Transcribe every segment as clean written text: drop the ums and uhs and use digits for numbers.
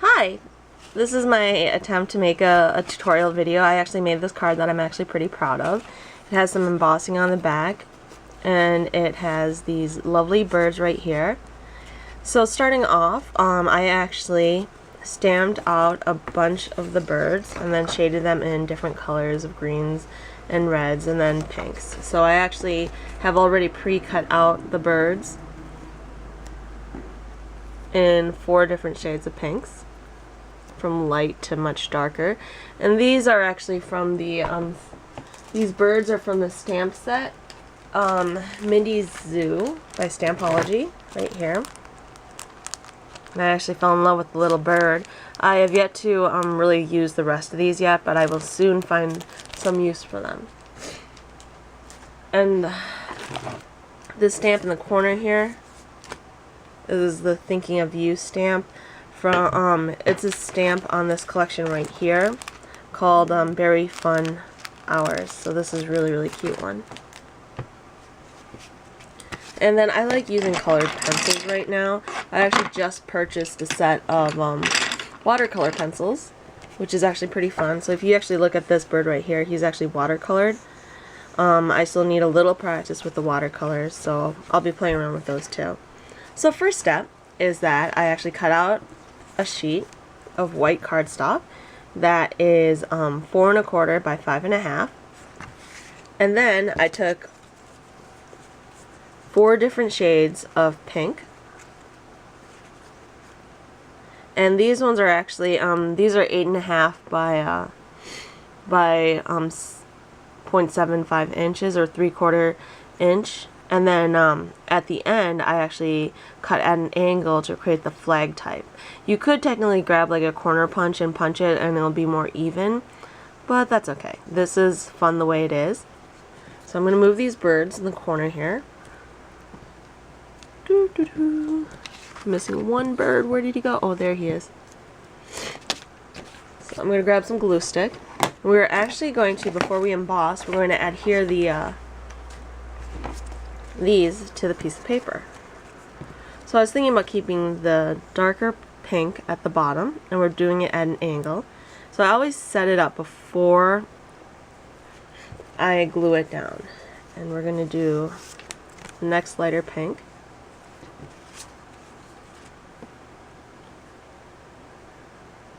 Hi! This is my attempt to make a tutorial video. I actually made this card that I'm actually pretty proud of. It has some embossing on the back, and it has these lovely birds right here. So starting off, I actually stamped out a bunch of the birds and then shaded them in different colors of greens and reds and then pinks. So I actually have already pre-cut out the birds in 4 different shades of pinks, from light to much darker. And these are actually from the these birds are from the stamp set, Mindy's Zoo by Stampology, right here. And I actually fell in love with the little bird. I have yet to really use the rest of these yet, but I will soon find some use for them. And this stamp in the corner here is the Thinking of You stamp. From it's a stamp on this collection right here called Berry Fun Hours. So this is really cute one. And then I like using colored pencils right now. I actually just purchased a set of watercolor pencils, which is actually pretty fun. So if you actually look at this bird right here, he's actually watercolored. I still need a little practice with the watercolors, so I'll be playing around with those too. So first step is that I actually cut out a sheet of white cardstock that is 4 1/4 by 5 1/2, and then I took 4 different shades of pink, and these ones are actually these are 8 1/2 by 0.75 inches or 3/4 inch. And then at the end, I actually cut at an angle to create the flag type. You could technically grab like a corner punch and punch it and it'll be more even, but that's okay. This is fun the way it is. So I'm going to move these birds in the corner here. Missing one bird. Where did he go? Oh, there he is. So I'm going to grab some glue stick. We're actually going to, before we emboss, we're going to adhere the these to the piece of paper. So I was thinking about keeping the darker pink at the bottom, and we're doing it at an angle. So I always set it up before I glue it down. And we're going to do the next lighter pink.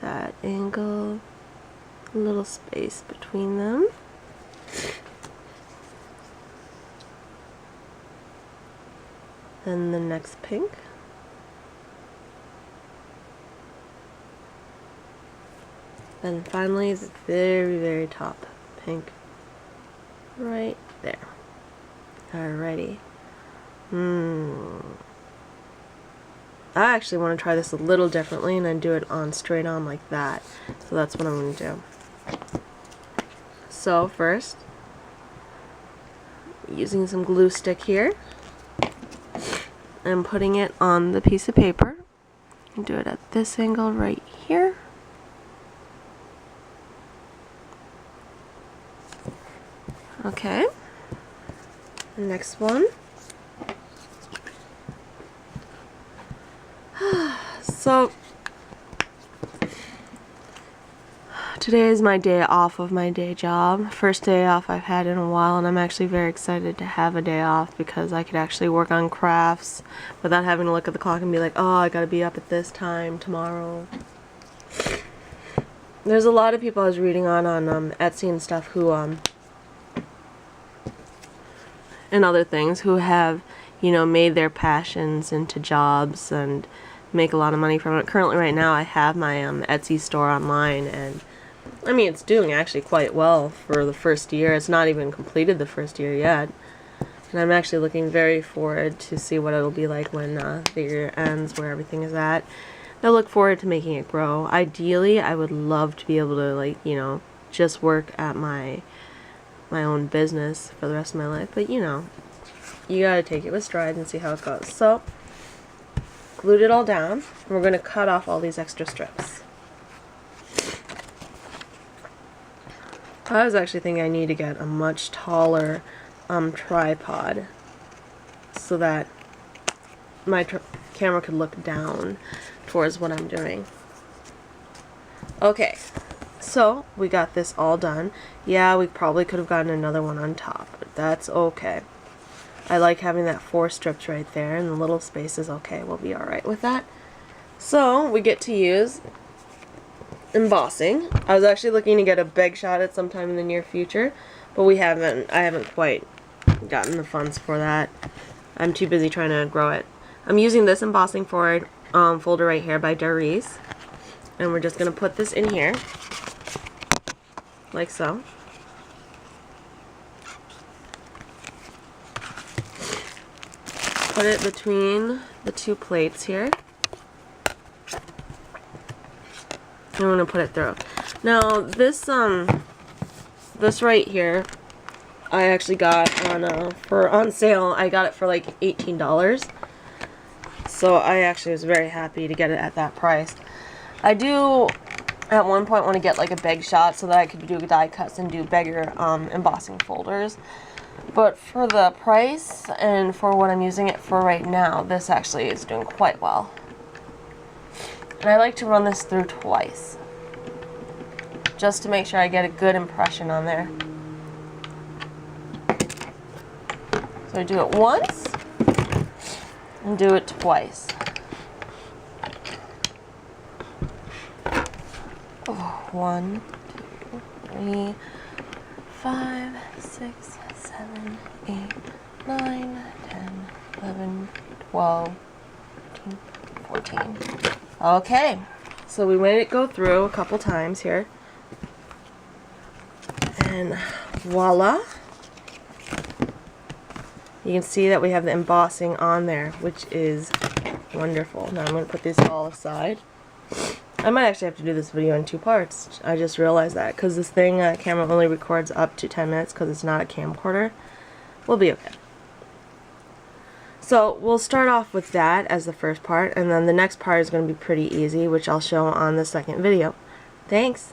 That angle, a little space between them. Then the next pink. And finally the very top pink right there. Alrighty. I actually want to try this a little differently and then do it on straight on like that. So that's what I'm going to do. So first, using some glue stick here, and putting it on the piece of paper. And do it at this angle right here. Okay. Next one. So today is my day off of my day job. First day off I've had in a while, and I'm actually very excited to have a day off because I could actually work on crafts without having to look at the clock and be like, oh, I gotta be up at this time tomorrow. There's a lot of people I was reading on Etsy and stuff who and other things who have, you know, made their passions into jobs and make a lot of money from it. Currently right now I have my Etsy store online, and I mean, it's doing actually quite well for the first year. It's not even completed the first year yet. And I'm actually looking very forward to see what it'll be like when the year ends, where everything is at. I look forward to making it grow. Ideally, I would love to be able to, like, you know, just work at my own business for the rest of my life. But, you know, you gotta take it with stride and see how it goes. So, glued it all down, and we're going to cut off all these extra strips. I was actually thinking I need to get a much taller tripod so that my camera could look down towards what I'm doing. Okay, so we got this all done. Yeah, we probably could have gotten another one on top, but that's okay. I like having that 4 strips right there, and the little space is okay. We'll be alright with that. So we get to use embossing. I was actually looking to get a big shot at sometime in the near future, but I haven't quite gotten the funds for that. I'm too busy trying to grow it. I'm using this embossing folder right here by Darice, and we're just going to put this in here, like so. Put it between the 2 plates here. I'm going to put it through. Now this right here, I actually got on sale. I got it for like $18. So I actually was very happy to get it at that price. I do at one point want to get like a big shot so that I could do die cuts and do bigger embossing folders. But for the price and for what I'm using it for right now, this actually is doing quite well. And I like to run this through twice, just to make sure I get a good impression on there. So I do it once and do it twice. Oh, 1, 2, 3, 5, 6, 7, 8, 9, 10, 11, 12, 13, 14. Okay, so we made it go through a couple times here. And voila. You can see that we have the embossing on there, which is wonderful. Now I'm going to put these all aside. I might actually have to do this video in 2 parts. I just realized that because this thing, camera only records up to 10 minutes because it's not a camcorder. We'll be okay. So we'll start off with that as the first part, and then the next part is going to be pretty easy, which I'll show on the second video. Thanks!